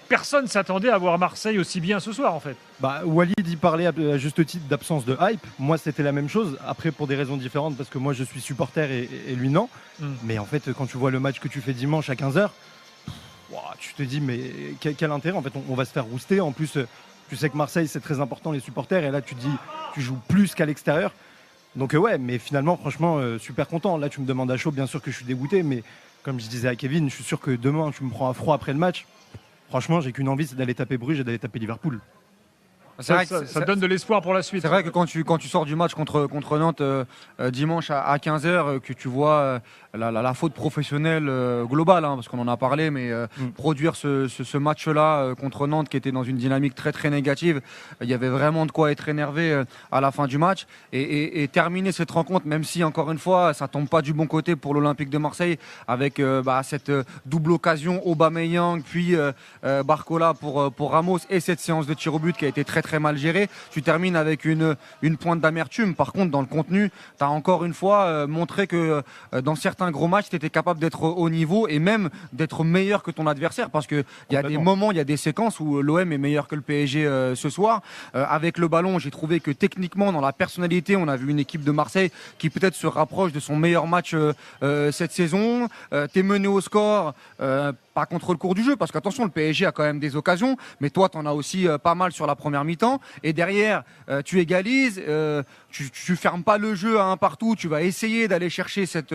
personne s'attendait à voir Marseille aussi bien ce soir en fait. Walid y parlait à juste titre d'absence de hype. Moi, c'était la même chose. Après, pour des raisons différentes, parce que moi, je suis supporter et lui, non. Mais en fait, quand tu vois le match que tu fais dimanche à 15h, tu te dis, mais quel intérêt? En fait, on va se faire rouster. En plus, tu sais que Marseille, c'est très important, les supporters. Et là, tu te dis, tu joues plus qu'à l'extérieur. Donc, ouais, mais finalement, franchement, super content. Là, tu me demandes à chaud, bien sûr que je suis dégoûté. Mais comme je disais à Kevin, je suis sûr que demain, tu me prends à froid après le match. Franchement, j'ai qu'une envie, c'est d'aller taper Bruges et d'aller taper Liverpool. Ça donne de l'espoir pour la suite. C'est vrai que quand tu sors du match contre Nantes dimanche à 15h, que tu vois la faute professionnelle globale, parce qu'on en a parlé, mais produire ce match-là contre Nantes qui était dans une dynamique très très négative, il y avait vraiment de quoi être énervé à la fin du match. Et terminer cette rencontre, même si encore une fois, ça tombe pas du bon côté pour l'Olympique de Marseille, avec cette double occasion Aubameyang, puis Barcola pour Ramos, et cette séance de tir au but qui a été très très mal gérée. Tu termines avec une pointe d'amertume. Par contre, dans le contenu, tu as encore une fois montré que dans certains gros matchs, tu étais capable d'être au niveau et même d'être meilleur que ton adversaire, parce qu'il y a des moments, il y a des séquences où l'OM est meilleur que le PSG ce soir. Avec le ballon, j'ai trouvé que techniquement, dans la personnalité, on a vu une équipe de Marseille qui peut-être se rapproche de son meilleur match cette saison. Tu es mené au score, pas contre le cours du jeu, parce qu'attention, le PSG a quand même des occasions, mais toi, tu en as aussi pas mal sur la première mi-temps. Et derrière, tu égalises, tu fermes pas le jeu à un partout, tu vas essayer d'aller chercher cette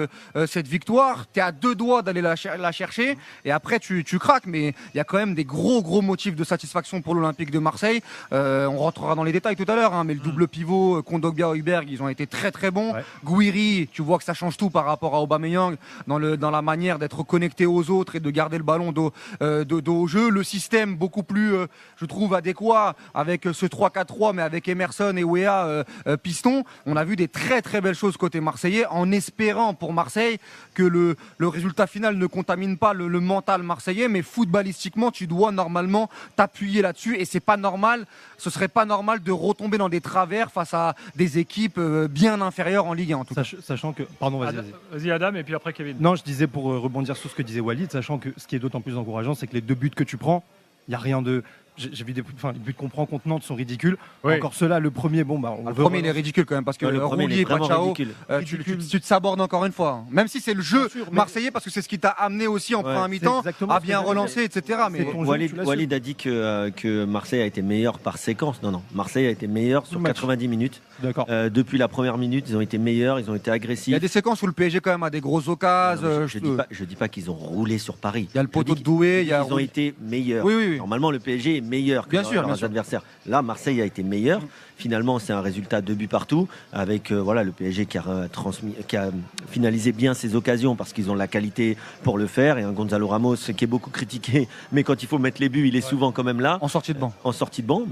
victoire. Tu es à deux doigts d'aller la chercher, et après, tu craques. Mais il y a quand même des gros motifs de satisfaction pour l'Olympique de Marseille. On rentrera dans les détails tout à l'heure, mais le double pivot, Kondogbia, Højbjerg, ils ont été très très bons. Ouais. Gouiri, tu vois que ça change tout par rapport à Aubameyang dans la manière d'être connecté aux autres et de garder le ballon dos au jeu. Le système beaucoup plus, je trouve, adéquat avec ce 3-4-3, mais avec Emerson et Weah piston. On a vu des très très belles choses côté marseillais, en espérant pour Marseille que le résultat final ne contamine pas le mental marseillais, mais footballistiquement, tu dois normalement t'appuyer là-dessus, et c'est pas normal, ce serait pas normal de retomber dans des travers face à des équipes bien inférieures en Ligue 1 en tout cas. Sachant que, pardon, vas-y. Vas-y Adam, et puis après Kevin. Non, je disais pour rebondir sur ce que disait Walid, sachant que ce qui est d'autant plus encourageant, c'est que les deux buts que tu prends, il n'y a rien de... J'ai vu les buts qu'on prend contre Nantes sont ridicules. Oui. Encore ceux-là, le premier, le premier il est ridicule quand même, parce que Roulier et Pachao, tu te sabordes encore une fois. Même si c'est le jeu marseillais, parce que c'est ce qui t'a amené aussi en première mi-temps à bien relancer, etc. Mais Walid a dit que Marseille a été meilleur par séquence. Non, Marseille a été meilleur sur 90 minutes. D'accord. Depuis la première minute, ils ont été meilleurs, ils ont été agressifs. Il y a des séquences où le PSG quand même a des grosses occasions. Je dis pas qu'ils ont roulé sur Paris. Il y a le poteau de Doué. Ils ont été meilleurs. Oui. Normalement, le PSG est meilleur que leurs adversaires. Là, Marseille a été meilleur. Finalement, c'est un résultat 2 buts partout, avec le PSG qui a finalisé bien ses occasions parce qu'ils ont la qualité pour le faire, et un Gonzalo Ramos qui est beaucoup critiqué, mais quand il faut mettre les buts, il est souvent quand même là. En sortie de banc.